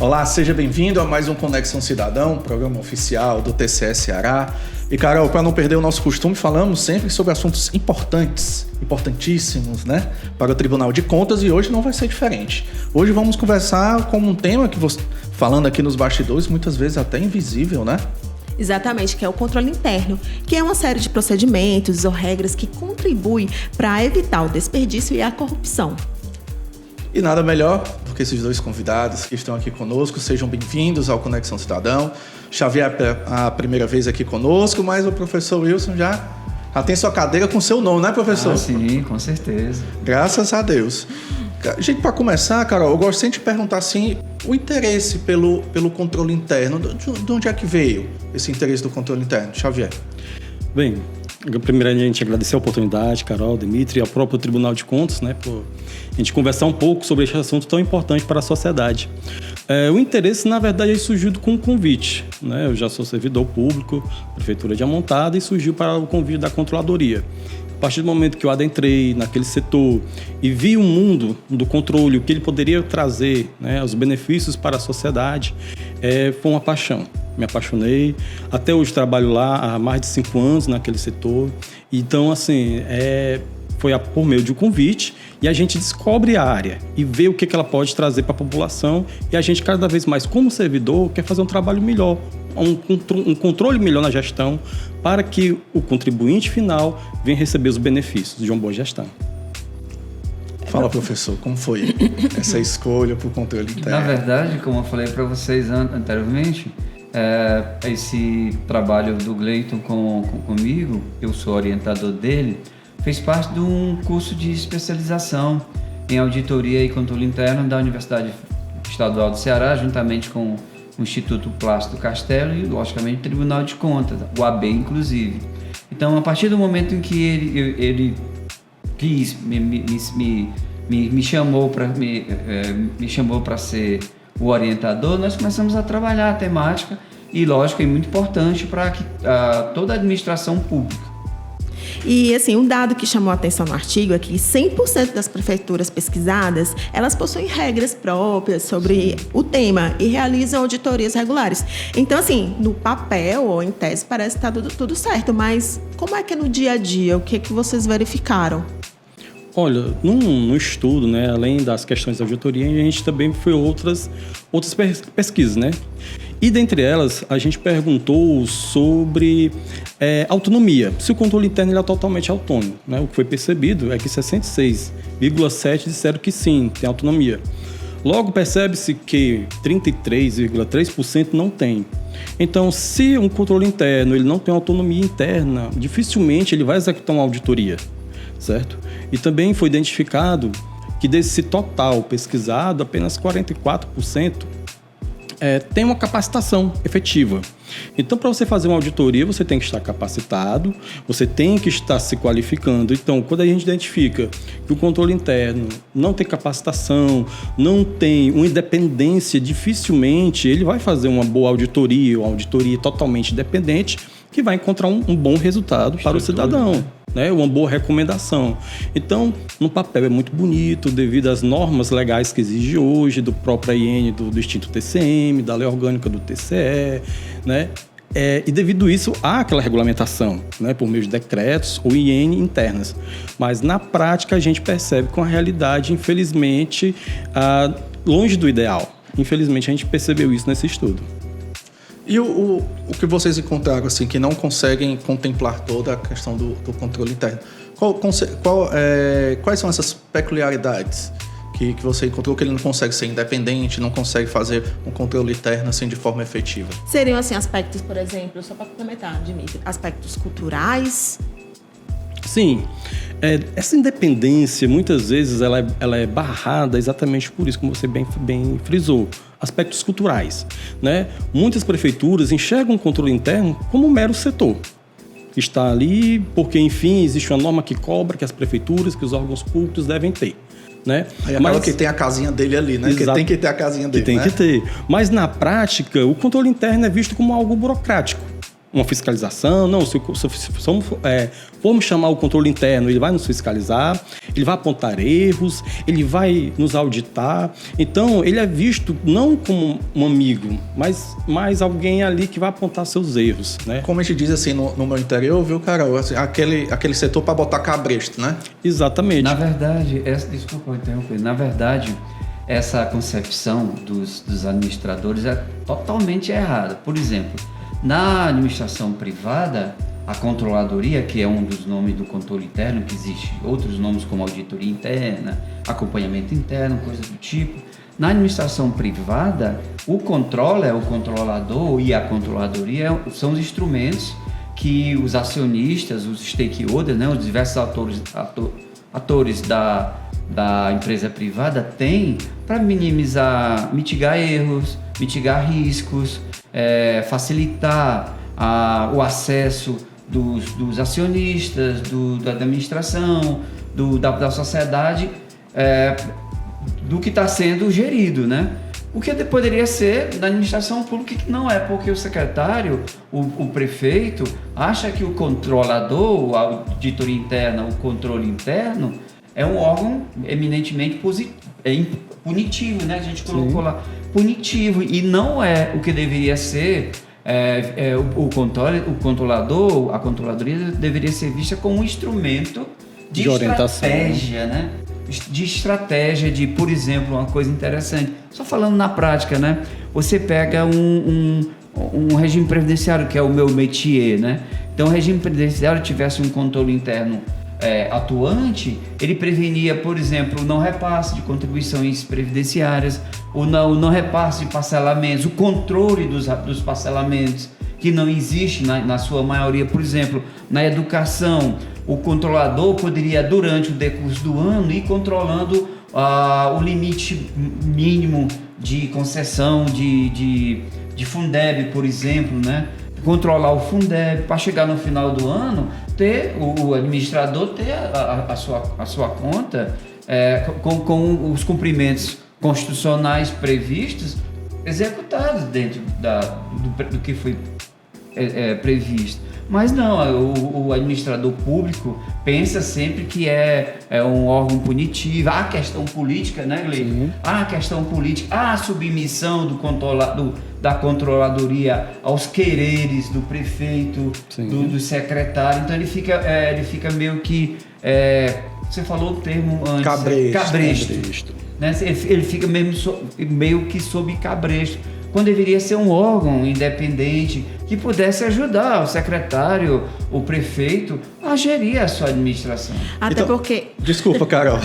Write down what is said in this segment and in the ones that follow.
Olá, seja bem-vindo a mais um Conexão Cidadão, programa oficial do TCE Ceará. E, Carol, para não perder o nosso costume, falamos sempre sobre assuntos importantíssimos, né, para o Tribunal de Contas, e hoje não vai ser diferente. Hoje vamos conversar com um tema que, falando aqui nos bastidores, muitas vezes até invisível, né? Exatamente, que é o controle interno, que é uma série de procedimentos ou regras que contribuem para evitar o desperdício e a corrupção. E nada melhor do que esses dois convidados que estão aqui conosco. Sejam bem-vindos ao Conexão Cidadão. Xavier é a primeira vez aqui conosco, mas o professor Wilson já tem sua cadeira com seu nome, né, professor? Sim, com certeza. Graças a Deus. Gente, para começar, Carol, eu gosto sempre de perguntar assim, o interesse pelo controle interno, de onde é que veio esse interesse do controle interno? Xavier. Bem, primeiramente agradecer a oportunidade, Carol, Dimitri, e ao próprio Tribunal de Contas, né, por a gente conversar um pouco sobre este assunto tão importante para a sociedade. O interesse, na verdade, surgiu com um convite, né? Eu já sou servidor público, Prefeitura de Amontada, e surgiu para o convite da Controladoria. A partir do momento que eu adentrei naquele setor e vi o mundo do controle, o que ele poderia trazer, né, os benefícios para a sociedade, foi uma paixão. Me apaixonei. Até hoje trabalho lá há mais de 5 anos naquele setor. Então, assim, foi por meio de um convite e a gente descobre a área e vê o que ela pode trazer para a população. E a gente, cada vez mais, como servidor, quer fazer um trabalho melhor, um controle melhor na gestão, para que o contribuinte final venha receber os benefícios de uma boa gestão. Fala, professor, como foi essa escolha para o controle interno? Na verdade, como eu falei para vocês anteriormente, esse trabalho do Gleiton comigo, eu sou orientador dele, fez parte de um curso de especialização em auditoria e controle interno da Universidade Estadual do Ceará, juntamente com o Instituto Plácido Castelo e, logicamente, o Tribunal de Contas, o AB, inclusive. Então, a partir do momento em que ele quis, me chamou para ser o orientador, nós começamos a trabalhar a temática e, lógico, é muito importante para toda a administração pública. E, assim, um dado que chamou a atenção no artigo é que 100% das prefeituras pesquisadas, elas possuem regras próprias sobre o tema e realizam auditorias regulares. Então, assim, no papel ou em tese parece que está tudo certo, mas como é que é no dia a dia? O que vocês verificaram? Olha, no estudo, né, além das questões da auditoria, a gente também foi outras pesquisas, né? E dentre elas, a gente perguntou sobre autonomia. Se o controle interno ele é totalmente autônomo, né? O que foi percebido é que 66,7% disseram que sim, tem autonomia. Logo, percebe-se que 33,3% não tem. Então, se um controle interno ele não tem autonomia interna, dificilmente ele vai executar uma auditoria, certo? E também foi identificado que desse total pesquisado, apenas 44% tem uma capacitação efetiva. Então, para você fazer uma auditoria, você tem que estar capacitado, você tem que estar se qualificando. Então, quando a gente identifica que o controle interno não tem capacitação, não tem uma independência, dificilmente ele vai fazer uma boa auditoria, uma auditoria totalmente independente, que vai encontrar um bom resultado para o cidadão. Né, uma boa recomendação. Então, no papel é muito bonito, devido às normas legais que exige hoje, do próprio IN, do extinto TCM, da lei orgânica do TCE, né? E devido a isso, há aquela regulamentação, né, por meio de decretos ou IN internas. Mas, na prática, a gente percebe com a realidade, infelizmente, longe do ideal. Infelizmente, a gente percebeu isso nesse estudo. E o que vocês encontraram, assim, que não conseguem contemplar toda a questão do controle interno? Quais são essas peculiaridades que você encontrou que ele não consegue ser independente, não consegue fazer um controle interno assim, de forma efetiva? Seriam, assim, aspectos, por exemplo, só para complementar, Dimitri, aspectos culturais? Sim. Essa independência, muitas vezes, ela é barrada exatamente por isso, como você bem frisou. Aspectos culturais, né? Muitas prefeituras enxergam o controle interno como um mero setor. Está ali porque, enfim, existe uma norma que cobra que as prefeituras, que os órgãos públicos devem ter, né? Aí acaba que tem a casinha dele ali, né? Que tem que ter a casinha dele, que tem que ter. Mas, na prática, o controle interno é visto como algo burocrático, uma fiscalização. Não, se formos chamar o controle interno, ele vai nos fiscalizar, ele vai apontar erros, ele vai nos auditar. Então, ele é visto não como um amigo, mas mais alguém ali que vai apontar seus erros, né? Como a gente diz assim no meu interior, viu, Carol? Assim, aquele setor para botar cabresto, né? Exatamente. Na verdade, desculpa interromper, na verdade, essa concepção dos administradores é totalmente errada. Por exemplo, na administração privada, a controladoria, que é um dos nomes do controle interno, que existe outros nomes como auditoria interna, acompanhamento interno, coisa do tipo. Na administração privada, o controller, o controlador e a controladoria são os instrumentos que os acionistas, os stakeholders, né, os diversos atores da empresa privada têm para mitigar erros, mitigar riscos, facilitar o acesso dos acionistas, da administração, da sociedade, do que está sendo gerido, né? O que poderia ser da administração pública, que não é, porque o secretário, o prefeito, acha que o controlador, a auditoria interna, o controle interno, é um órgão eminentemente punitivo, né? A gente colocou lá punitivo, e não é o que deveria ser. O controlador, a controladoria deveria ser vista como um instrumento de orientação, estratégia, né? De estratégia, por exemplo, uma coisa interessante, só falando na prática, né? Você pega um regime previdenciário, que é o meu métier, né? Então, o regime previdenciário tivesse um controle interno atuante, ele prevenia, por exemplo, o não repasse de contribuições previdenciárias, o não repasse de parcelamentos, o controle dos parcelamentos, que não existe na sua maioria. Por exemplo, na educação, o controlador poderia, durante o decurso do ano, ir controlando o limite mínimo de concessão de Fundeb, por exemplo, né? Controlar o Fundeb, para chegar no final do ano, o administrador ter a sua conta com os cumprimentos constitucionais previstos, executados dentro do que foi previsto. Mas não, o administrador público pensa sempre que é um órgão punitivo. Há a questão política, né, Gleiton? Há a questão política, há a submissão da controladoria aos quereres do prefeito, do secretário. Então ele fica meio que... você falou o termo antes. Cabresto. Né? Ele fica meio que sob cabresto, quando deveria ser um órgão independente que pudesse ajudar o secretário, o prefeito, a gerir a sua administração. Até porque... Desculpa, Carol.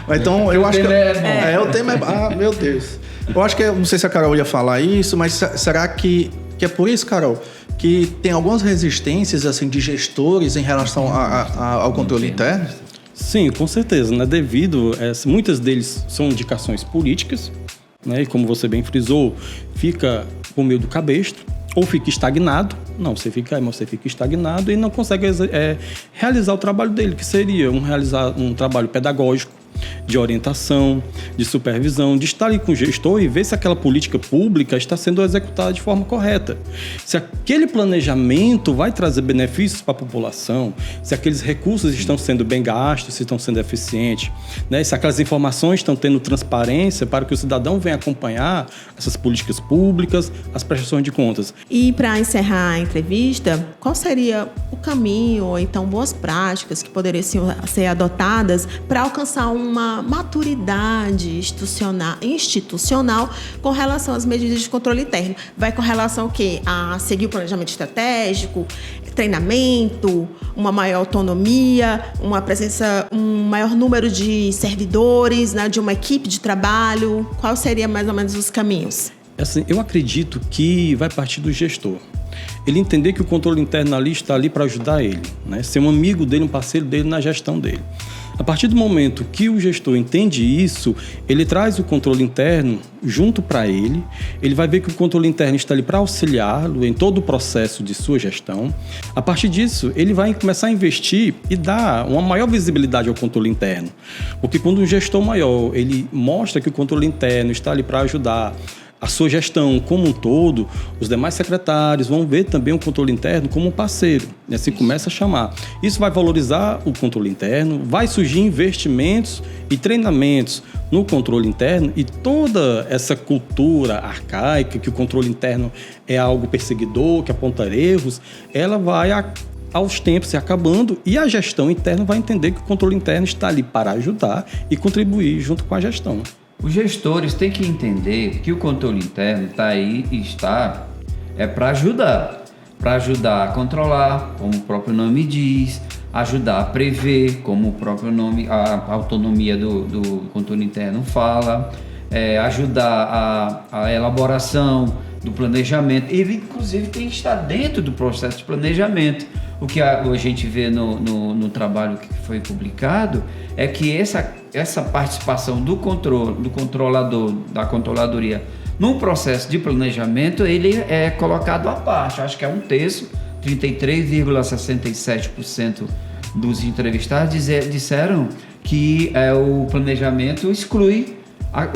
Então, eu acho que... o tema é... Ah, meu Deus. Eu acho que... Não sei se a Carol ia falar isso, mas será que é por isso, Carol, que tem algumas resistências assim, de gestores em relação ao controle interno? Sim, com certeza. Né? Devido... muitas deles são indicações políticas, né? E como você bem frisou, fica por meio do cabresto, ou fica estagnado. Não, você fica estagnado e não consegue realizar o trabalho dele, que seria realizar um trabalho pedagógico, de orientação, de supervisão, de estar ali com o gestor e ver se aquela política pública está sendo executada de forma correta. Se aquele planejamento vai trazer benefícios para a população, se aqueles recursos estão sendo bem gastos, se estão sendo eficientes, né? Se aquelas informações estão tendo transparência para que o cidadão venha acompanhar essas políticas públicas, as prestações de contas. E para encerrar a entrevista, qual seria o caminho ou então boas práticas que poderiam ser adotadas para alcançar uma maturidade institucional com relação às medidas de controle interno? Vai com relação ao quê? A seguir o planejamento estratégico, treinamento, uma maior autonomia, uma presença, um maior número de servidores, né, de uma equipe de trabalho? Qual seria mais ou menos os caminhos? Assim, eu acredito que vai partir do gestor. Ele entender que o controle interno ali está ali para ajudar ele, né? Ser um amigo dele, um parceiro dele na gestão dele. A partir do momento que o gestor entende isso, ele traz o controle interno junto para ele, ele vai ver que o controle interno está ali para auxiliá-lo em todo o processo de sua gestão. A partir disso, ele vai começar a investir e dar uma maior visibilidade ao controle interno. Porque quando um gestor maior, ele mostra que o controle interno está ali para ajudar a sua gestão como um todo, os demais secretários vão ver também o controle interno como um parceiro. E assim começa a chamar. Isso vai valorizar o controle interno, vai surgir investimentos e treinamentos no controle interno, e toda essa cultura arcaica que o controle interno é algo perseguidor, que aponta erros, ela vai aos tempos se acabando, e a gestão interna vai entender que o controle interno está ali para ajudar e contribuir junto com a gestão. Os gestores têm que entender que o controle interno está aí e está para ajudar a controlar, como o próprio nome diz, ajudar a prever, como o próprio nome, a autonomia do controle interno fala, ajudar a elaboração do planejamento. Ele, inclusive, tem que estar dentro do processo de planejamento. O que a gente vê no trabalho que foi publicado é que essa participação do controlador, da controladoria, no processo de planejamento, ele é colocado à parte. Acho que é 1/3, 33,67% dos entrevistados disseram que o planejamento exclui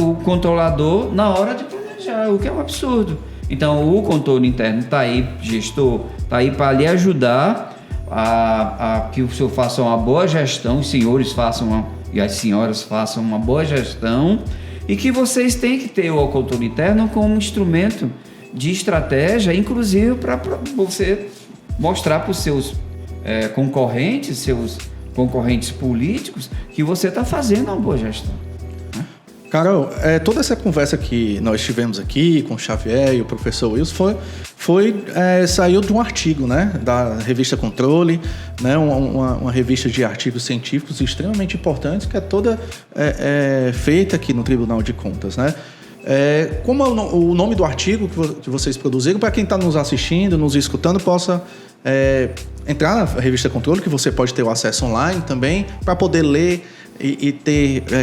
o controlador na hora de planejar, o que é um absurdo. Então, o controle interno está aí, gestor, está aí para lhe ajudar a que o senhor faça uma boa gestão, os senhores e as senhoras façam uma boa gestão, e que vocês têm que ter o controle interno como um instrumento de estratégia, inclusive para você mostrar para os seus concorrentes políticos que você está fazendo uma boa gestão. Carol, toda essa conversa que nós tivemos aqui com o Xavier e o professor Wilson saiu de um artigo, né, da revista Controle, né, uma revista de artigos científicos extremamente importantes, que é toda feita aqui no Tribunal de Contas, né? Como é o nome do artigo que vocês produziram, para quem está nos assistindo, nos escutando, possa entrar na revista Controle, que você pode ter o acesso online também, para poder ler e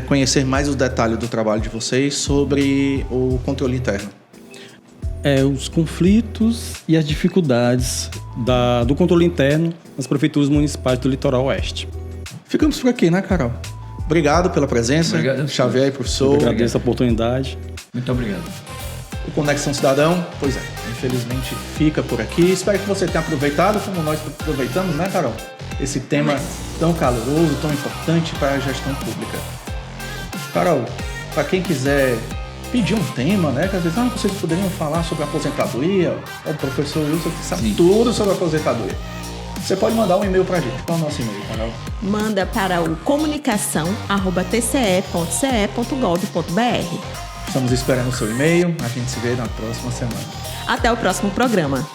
conhecer mais os detalhes do trabalho de vocês sobre o controle interno. Os conflitos e as dificuldades do controle interno nas prefeituras municipais do Litoral Oeste. Ficamos por aqui, né, Carol? Obrigado pela presença. Obrigado, Xavier e professor. Eu agradeço a oportunidade. Muito obrigado. O Conexão Cidadão, pois infelizmente fica por aqui. Espero que você tenha aproveitado, como nós aproveitamos, né, Carol? Esse tema tão caloroso, tão importante para a gestão pública. Carol, para quem quiser pedir um tema, né, que às vezes vocês poderiam falar sobre aposentadoria, o professor Wilson que sabe tudo sobre aposentadoria. Você pode mandar um e-mail para a gente. Qual é o nosso e-mail, Carol? Manda para o comunicação@tce.gov.br. Estamos esperando o seu e-mail. A gente se vê na próxima semana. Até o próximo programa.